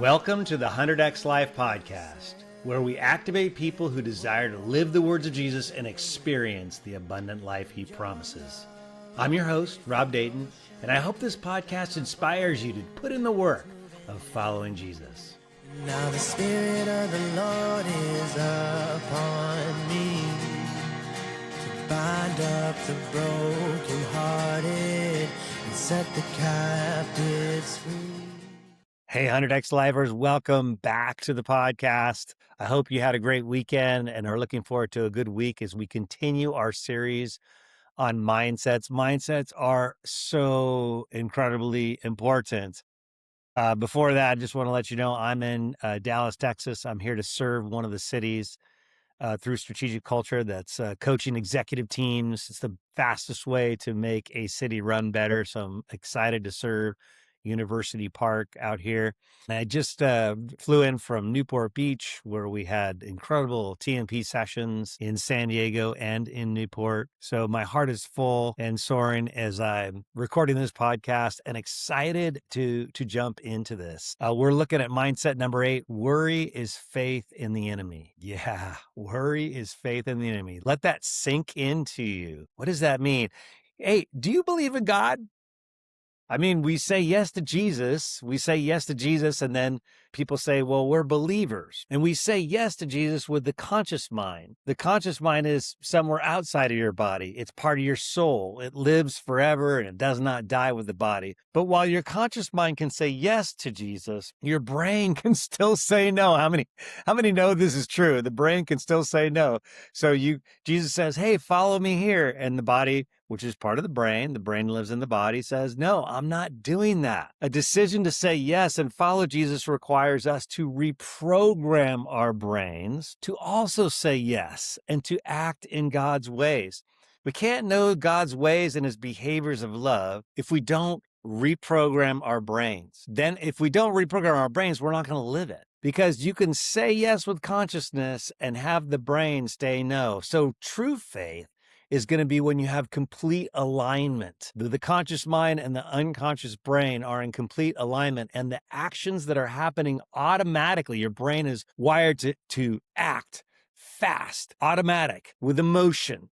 Welcome to the 100X Life Podcast, where we activate people who desire to live the words of Jesus and experience the abundant life he promises. I'm your host, Rob Dayton, and I hope this podcast inspires you to put in the work of following Jesus. Now the Spirit of the Lord is upon me to bind up the brokenhearted and set the captives free. Hey, 100X Livers, welcome back to the podcast. I hope you had a great weekend and are looking forward to a good week as we continue our series on mindsets. Mindsets are so incredibly important. Before that, I just want to let you know I'm in Dallas, Texas. I'm here to serve one of the cities through strategic culture that's coaching executive teams. It's the fastest way to make a city run better. So I'm excited to serve University Park out here. And I just flew in from Newport Beach, where we had incredible TMP sessions in San Diego and in Newport. So my heart is full and soaring as I'm recording this podcast and excited to jump into this. We're looking at mindset number 8. Worry is faith in the enemy. Yeah, worry is faith in the enemy. Let that sink into you. What does that mean? Hey, do you believe in God? I mean, we say yes to Jesus. And then people say, well, we're believers. And we say yes to Jesus with the conscious mind. The conscious mind is somewhere outside of your body. It's part of your soul. It lives forever and it does not die with the body. But while your conscious mind can say yes to Jesus, your brain can still say no. How many know this is true? The brain can still say no. So Jesus says, hey, follow me here. And the body, which is part of the brain lives in the body, says, no, I'm not doing that. A decision to say yes and follow Jesus requires us to reprogram our brains to also say yes and to act in God's ways. We can't know God's ways and his behaviors of love if we don't reprogram our brains. Then if we don't reprogram our brains, we're not going to live it. Because you can say yes with consciousness and have the brain say no. So true faith is going to be when you have complete alignment. The conscious mind and the unconscious brain are in complete alignment, and the actions that are happening automatically, your brain is wired to act fast, automatic, with emotion.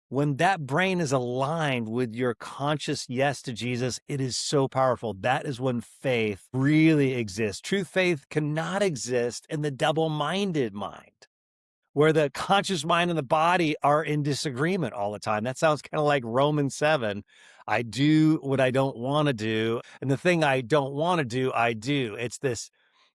When that brain is aligned with your conscious yes to Jesus, it is so powerful. That is when faith really exists. True faith cannot exist in the double-minded mind, where the conscious mind and the body are in disagreement all the time. That sounds kind of like Romans 7. I do what I don't want to do, and the thing I don't want to do, I do. It's this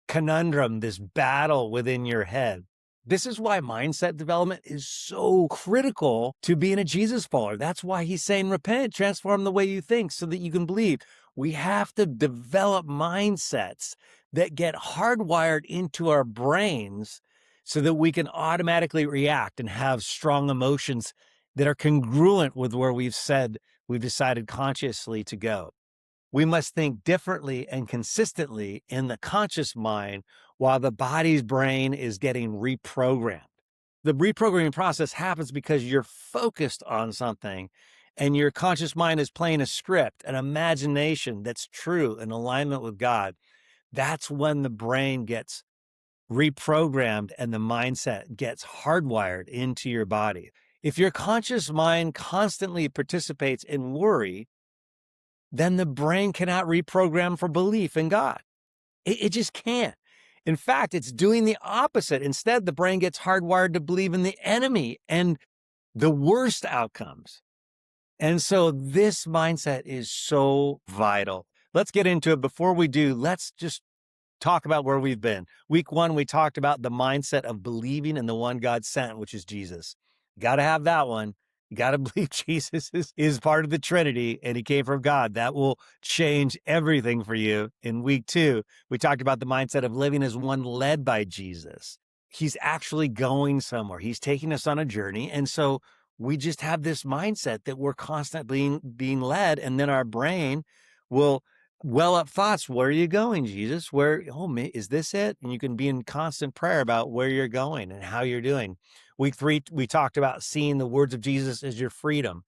conundrum, this battle within your head. This is why mindset development is so critical to being a Jesus follower. That's why he's saying, repent, transform the way you think so that you can believe. We have to develop mindsets that get hardwired into our brains so that we can automatically react and have strong emotions that are congruent with where we've decided consciously to go. We must think differently and consistently in the conscious mind while the body's brain is getting reprogrammed. The reprogramming process happens because you're focused on something and your conscious mind is playing a script, an imagination that's true in alignment with God. That's when the brain gets reprogrammed and the mindset gets hardwired into your body. If your conscious mind constantly participates in worry, then the brain cannot reprogram for belief in God. It just can't. In fact, it's doing the opposite. Instead, the brain gets hardwired to believe in the enemy and the worst outcomes. And so this mindset is so vital. Let's get into it. Before we do, let's just talk about where we've been. Week 1, we talked about the mindset of believing in the one God sent, which is Jesus. You got to have that one. You got to believe Jesus is part of the Trinity and he came from God. That will change everything for you. In week 2, we talked about the mindset of living as one led by Jesus. He's actually going somewhere. He's taking us on a journey. And so we just have this mindset that we're constantly being led, and then our brain will well up thoughts. Where are you going, Jesus? Is this it? And you can be in constant prayer about where you're going and how you're doing. Week 3, we talked about seeing the words of Jesus as your freedom,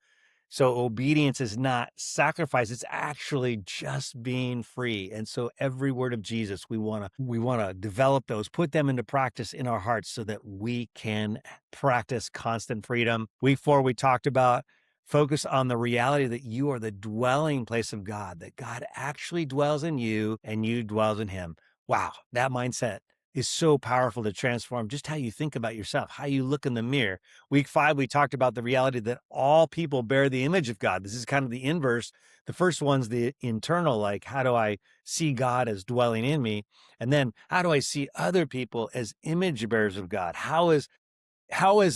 So obedience is not sacrifice, it's actually just being free. And so every word of Jesus, we want to develop those, put them into practice in our hearts so that we can practice constant freedom. Week 4 we talked about focus on the reality that you are the dwelling place of God, that God actually dwells in you and you dwells in him. Wow, that mindset is so powerful to transform just how you think about yourself, how you look in the mirror. Week 5, we talked about the reality that all people bear the image of God. This is kind of the inverse. The first one's the internal, like, how do I see God as dwelling in me? And then how do I see other people as image bearers of God? How is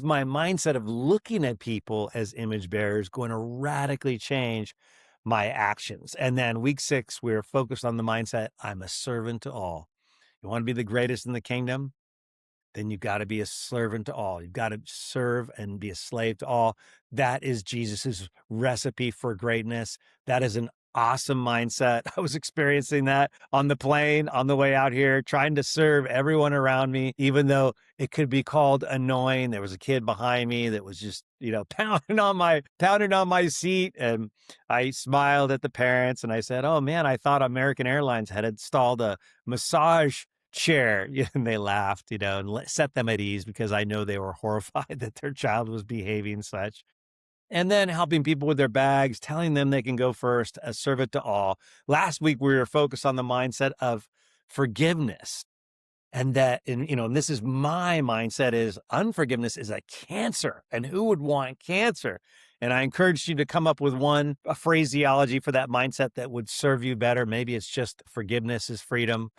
my mindset of looking at people as image bearers going to radically change my actions? And then week 6, we're focused on the mindset, I'm a servant to all. You want to be the greatest in the kingdom? Then you've got to be a servant to all. You've got to serve and be a slave to all. That is Jesus's recipe for greatness. That is an awesome mindset. I was experiencing that on the plane on the way out here, trying to serve everyone around me, even though it could be called annoying. There was a kid behind me that was just, pounding on my seat. And I smiled at the parents and I said, "Oh man, I thought American Airlines had installed a massage chair." And they laughed, and set them at ease because I know they were horrified that their child was behaving such. And then helping people with their bags, telling them they can go first, a servant to all. Last week, we were focused on the mindset of forgiveness. And this is my mindset, is unforgiveness is a cancer. And who would want cancer? And I encouraged you to come up with a phraseology for that mindset that would serve you better. Maybe it's just forgiveness is freedom.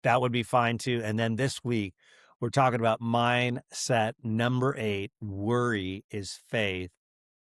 That would be fine too. And then this week, we're talking about mindset number 8, worry is faith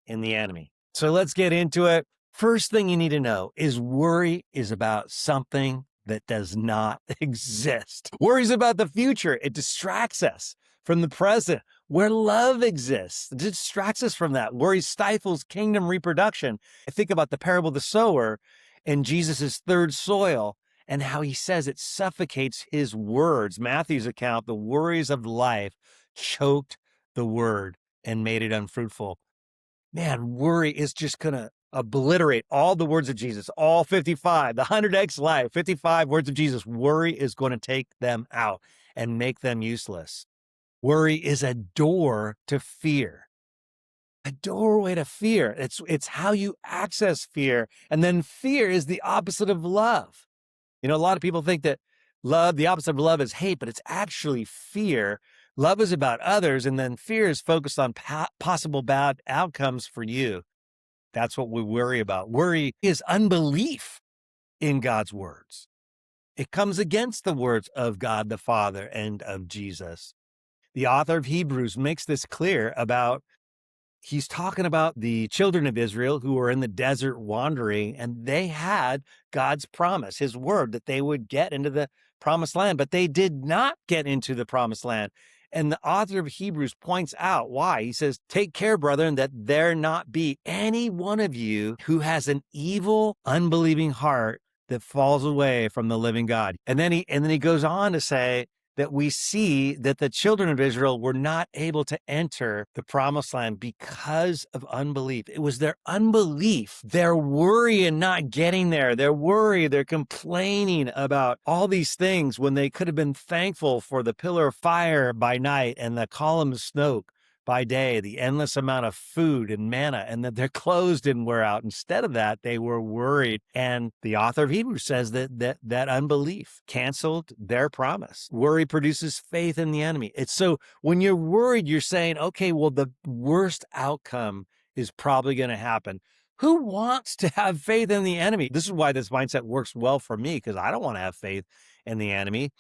in the enemy. So let's get into it. First thing you need to know is worry is about something that does not exist. Worry is about the future. It distracts us from the present where love exists. It distracts us from that. Worry stifles kingdom reproduction. I think about the parable of the sower and Jesus's third soil and how he says it suffocates his words. Matthew's account, the worries of life choked the word and made it unfruitful. Man, worry is just going to obliterate all the words of Jesus, all 55, the 100x life, 55 words of Jesus. Worry is going to take them out and make them useless. Worry is a door to fear, a doorway to fear. It's how you access fear. And then fear is the opposite of love. A lot of people think that the opposite of love is hate, but it's actually fear. Love is about others, and then fear is focused on possible bad outcomes for you. That's what we worry about. Worry is unbelief in God's words. It comes against the words of God the Father and of Jesus. The author of Hebrews makes this clear he's talking about the children of Israel who were in the desert wandering, and they had God's promise, his word, that they would get into the promised land, but they did not get into the promised land. And the author of Hebrews points out why. He says, "Take care, brethren, that there not be any one of you who has an evil, unbelieving heart that falls away from the living God." And then he goes on to say that we see that the children of Israel were not able to enter the promised land because of unbelief. It was their unbelief, their worry in not getting there, their worry, their complaining about all these things when they could have been thankful for the pillar of fire by night and the column of smoke by day, the endless amount of food and manna, and that their clothes didn't wear out. Instead of that, they were worried. And the author of Hebrews says that unbelief canceled their promise. Worry produces faith in the enemy. It's so when you're worried, you're saying, okay, well, the worst outcome is probably going to happen. Who wants to have faith in the enemy? This is why this mindset works well for me, because I don't want to have faith in the enemy.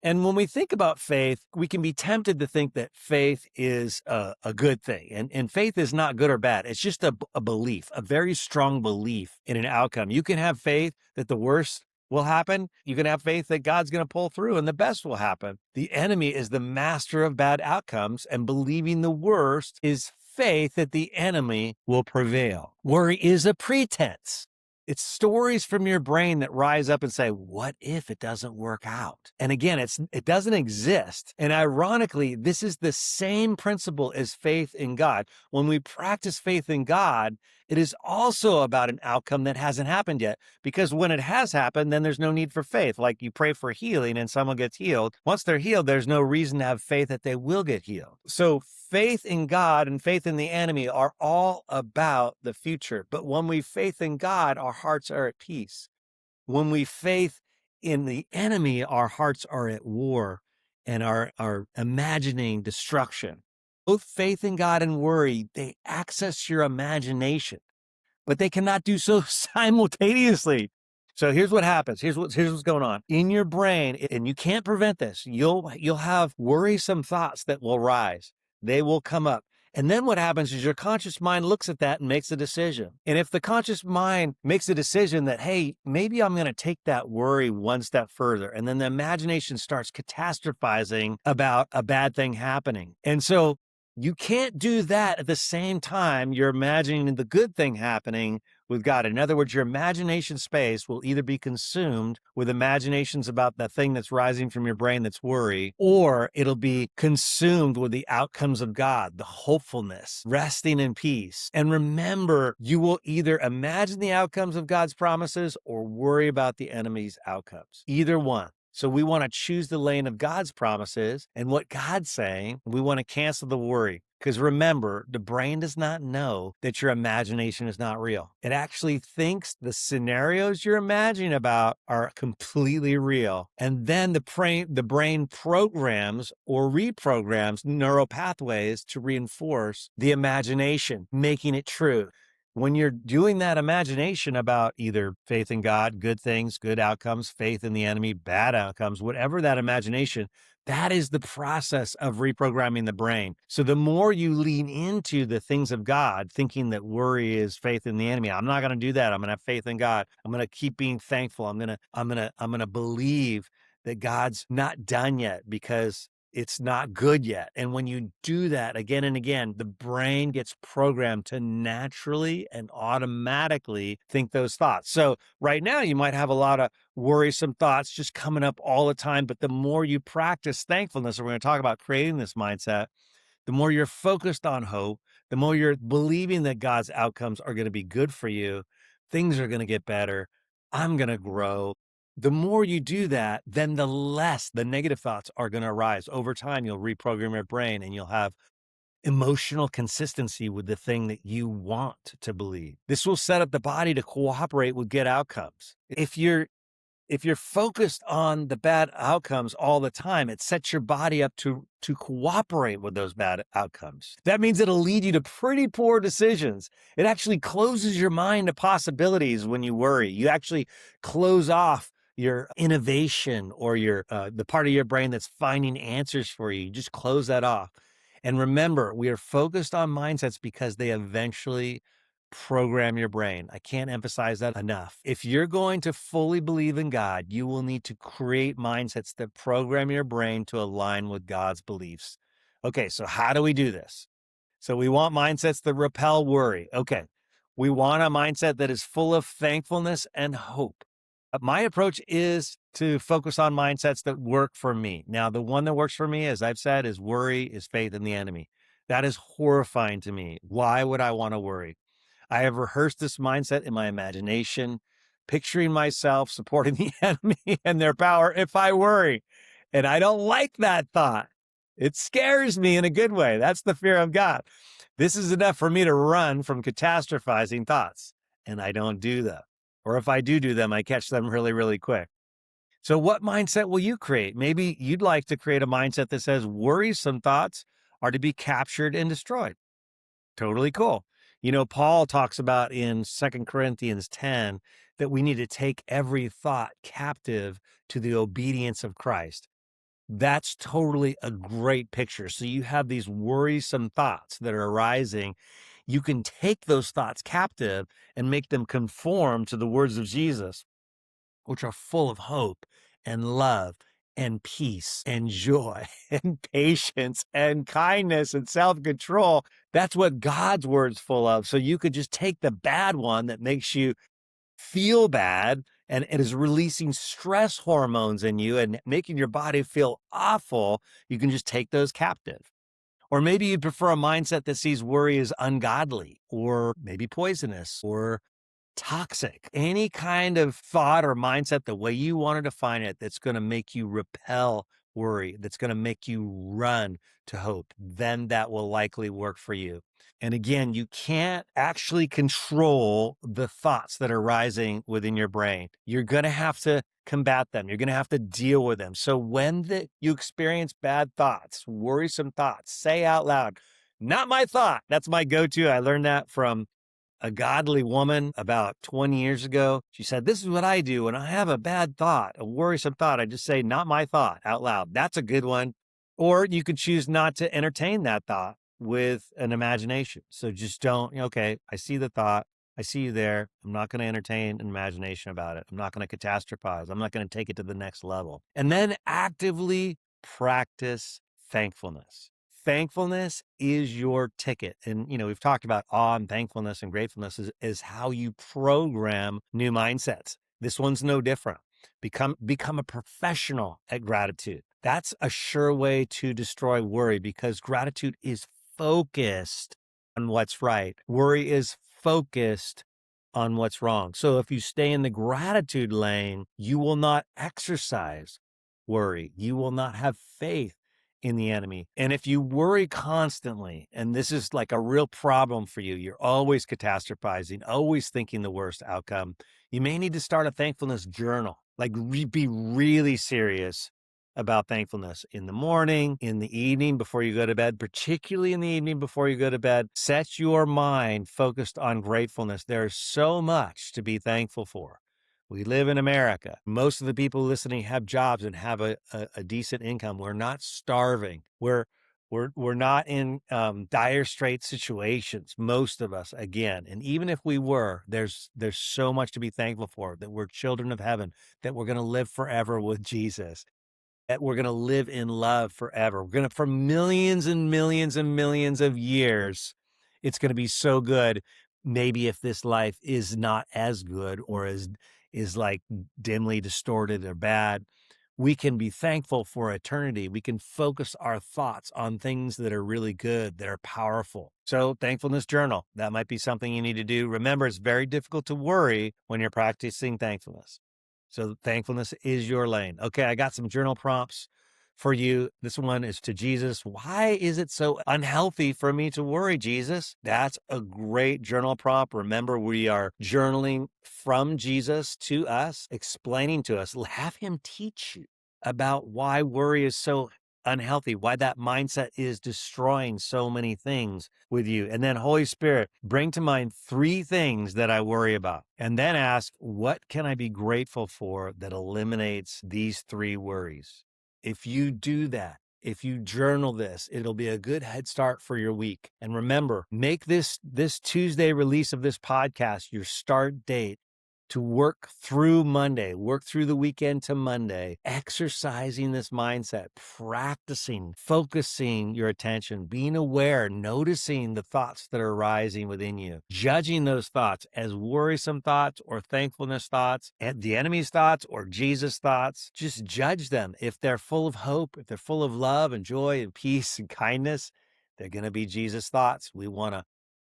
And when we think about faith, we can be tempted to think that faith is a good thing. And faith is not good or bad. It's just a belief, a very strong belief in an outcome. You can have faith that the worst will happen. You can have faith that God's going to pull through and the best will happen. The enemy is the master of bad outcomes, and believing the worst is faith that the enemy will prevail. Worry is a pretense. It's stories from your brain that rise up and say, what if it doesn't work out? And again, it doesn't exist. And ironically, this is the same principle as faith in God. When we practice faith in God, it is also about an outcome that hasn't happened yet. Because when it has happened, then there's no need for faith. Like you pray for healing and someone gets healed. Once they're healed, there's no reason to have faith that they will get healed. So faith in God and faith in the enemy are all about the future. But when we faith in God, our hearts are at peace. When we faith in the enemy, our hearts are at war and are imagining destruction. Both faith in God and worry, they access your imagination, but they cannot do so simultaneously. So here's what happens. Here's what's going on in your brain, and you can't prevent this. You'll have worrisome thoughts that will rise. They will come up. And then what happens is your conscious mind looks at that and makes a decision. And if the conscious mind makes a decision that, hey, maybe I'm going to take that worry one step further, and then the imagination starts catastrophizing about a bad thing happening. And so you can't do that at the same time you're imagining the good thing happening with God. In other words, your imagination space will either be consumed with imaginations about the thing that's rising from your brain that's worry, or it'll be consumed with the outcomes of God, the hopefulness, resting in peace. And remember, you will either imagine the outcomes of God's promises or worry about the enemy's outcomes. Either one. So we want to choose the lane of God's promises and what God's saying. We want to cancel the worry. Because remember, the brain does not know that your imagination is not real. It actually thinks the scenarios you're imagining about are completely real. And then the brain programs or reprograms neural pathways to reinforce the imagination, making it true. When you're doing that imagination about either faith in God, good things, good outcomes, faith in the enemy, bad outcomes, whatever that imagination, that is the process of reprogramming the brain. So the more you lean into the things of God, thinking that worry is faith in the enemy, I'm not going to do that. I'm going to have faith in God. I'm going to keep being thankful. I'm going to believe that God's not done yet because it's not good yet. And when you do that again and again, the brain gets programmed to naturally and automatically think those thoughts. So right now you might have a lot of worrisome thoughts just coming up all the time. But the more you practice thankfulness, and we're going to talk about creating this mindset, the more you're focused on hope, the more you're believing that God's outcomes are going to be good for you, things are going to get better, I'm going to grow. The more you do that, then the less the negative thoughts are going to arise. Over time, you'll reprogram your brain and you'll have emotional consistency with the thing that you want to believe. This will set up the body to cooperate with good outcomes. If you're focused on the bad outcomes all the time, it sets your body up to cooperate with those bad outcomes. That means it'll lead you to pretty poor decisions. It actually closes your mind to possibilities when you worry. You actually close off your innovation or your the part of your brain that's finding answers for you. You just close that off. And remember, we are focused on mindsets because they eventually program your brain. I can't emphasize that enough. If you're going to fully believe in God, you will need to create mindsets that program your brain to align with God's beliefs. Okay, so how do we do this? So we want mindsets that repel worry. Okay, we want a mindset that is full of thankfulness and hope. My approach is to focus on mindsets that work for me. Now, the one that works for me, as I've said, is worry is faith in the enemy. That is horrifying to me. Why would I want to worry? I have rehearsed this mindset in my imagination, picturing myself supporting the enemy and their power if I worry. And I don't like that thought. It scares me in a good way. That's the fear of God. This is enough for me to run from catastrophizing thoughts. And I don't do them. Or if I do them, I catch them really, really quick. So what mindset will you create? Maybe you'd like to create a mindset that says worrisome thoughts are to be captured and destroyed. Totally cool. You know, Paul talks about in 2 Corinthians 10 that we need to take every thought captive to the obedience of Christ. That's totally a great picture. So you have these worrisome thoughts that are arising. You can take those thoughts captive and make them conform to the words of Jesus, which are full of hope and love and peace and joy and patience and kindness and self-control. That's what God's word's full of. So you could just take the bad one that makes you feel bad, and it is releasing stress hormones in you and making your body feel awful, you can just take those captive. Or maybe you prefer a mindset that sees worry as ungodly or maybe poisonous or toxic. Any kind of thought or mindset, the way you want to define it, that's going to make you repel worry, that's going to make you run to hope, then that will likely work for you. And again, you can't actually control the thoughts that are rising within your brain. You're going to have to combat them. You're going to have to deal with them. So when you experience bad thoughts, worrisome thoughts, say out loud, not my thought. That's my go-to. I learned that from a godly woman about 20 years ago. She said, this is what I do when I have a bad thought, a worrisome thought. I just say, not my thought out loud. That's a good one. Or you could choose not to entertain that thought with an imagination. So just don't, okay, I see the thought. I see you there. I'm not going to entertain an imagination about it. I'm not going to catastrophize. I'm not going to take it to the next level. And then actively practice thankfulness. Thankfulness is your ticket. And, we've talked about awe and thankfulness and gratefulness is how you program new mindsets. This one's no different. Become a professional at gratitude. That's a sure way to destroy worry because gratitude is focused on what's right. Worry is focused on what's wrong. So if you stay in the gratitude lane, you will not exercise worry. You will not have faith in the enemy. And if you worry constantly, and this is like a real problem for you, you're always catastrophizing, always thinking the worst outcome, you may need to start a thankfulness journal. Like be really serious about thankfulness in the morning, in the evening before you go to bed, particularly in the evening before you go to bed. Set your mind focused on gratefulness. There's so much to be thankful for. We live in America. Most of the people listening have jobs and have a decent income. We're not starving. We're not in dire straits situations. Most of us, again, and even if we were, there's so much to be thankful for. That we're children of heaven. That we're going to live forever with Jesus. That we're going to live in love forever. We're going to, for millions and millions and millions of years, it's going to be so good. Maybe if this life is not as good or is like dimly distorted or bad, we can be thankful for eternity. We can focus our thoughts on things that are really good, that are powerful. So thankfulness journal, that might be something you need to do. Remember, it's very difficult to worry when you're practicing thankfulness. So thankfulness is your lane. Okay, I got some journal prompts for you. This one is to Jesus. Why is it so unhealthy for me to worry, Jesus? That's a great journal prompt. Remember, we are journaling from Jesus to us, explaining to us. Have him teach you about why worry is so unhealthy, why that mindset is destroying so many things with you. And then Holy Spirit, bring to mind 3 things that I worry about. And then ask, what can I be grateful for that eliminates these 3 worries? If you do that, if you journal this, it'll be a good head start for your week. And remember, make this Tuesday release of this podcast your start date to work through Monday, work through the weekend to Monday, exercising this mindset, practicing, focusing your attention, being aware, noticing the thoughts that are rising within you, judging those thoughts as worrisome thoughts or thankfulness thoughts, and the enemy's thoughts or Jesus thoughts. Just judge them. If they're full of hope, if they're full of love and joy and peace and kindness, they're going to be Jesus thoughts. We want to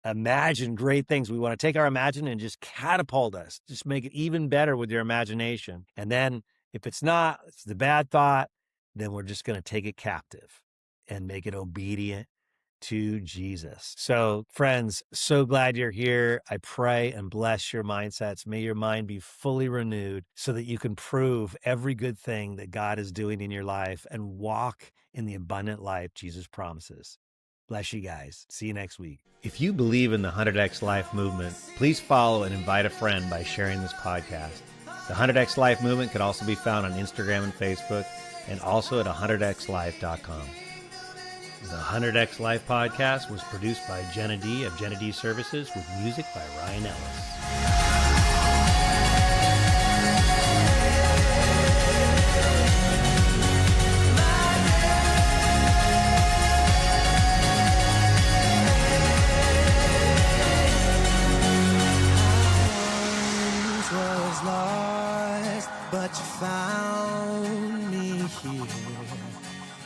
imagine great things. We want to take our imagination and just catapult us, just make it even better with your imagination. And then if it's the bad thought, then we're just going to take it captive and make it obedient to Jesus. So friends, so glad you're here. I pray and bless your mindsets. May your mind be fully renewed so that you can prove every good thing that God is doing in your life and walk in the abundant life Jesus promises. Bless you guys. See you next week. If you believe in the 100X Life movement, please follow and invite a friend by sharing this podcast. The 100X Life movement can also be found on Instagram and Facebook, and also at 100xlife.com. The 100X Life podcast was produced by Jenna D of Jenna D Services with music by Ryan Ellis. But you found me here,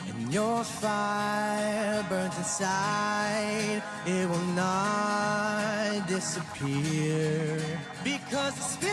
and your fire burns inside. It will not disappear, because the Spirit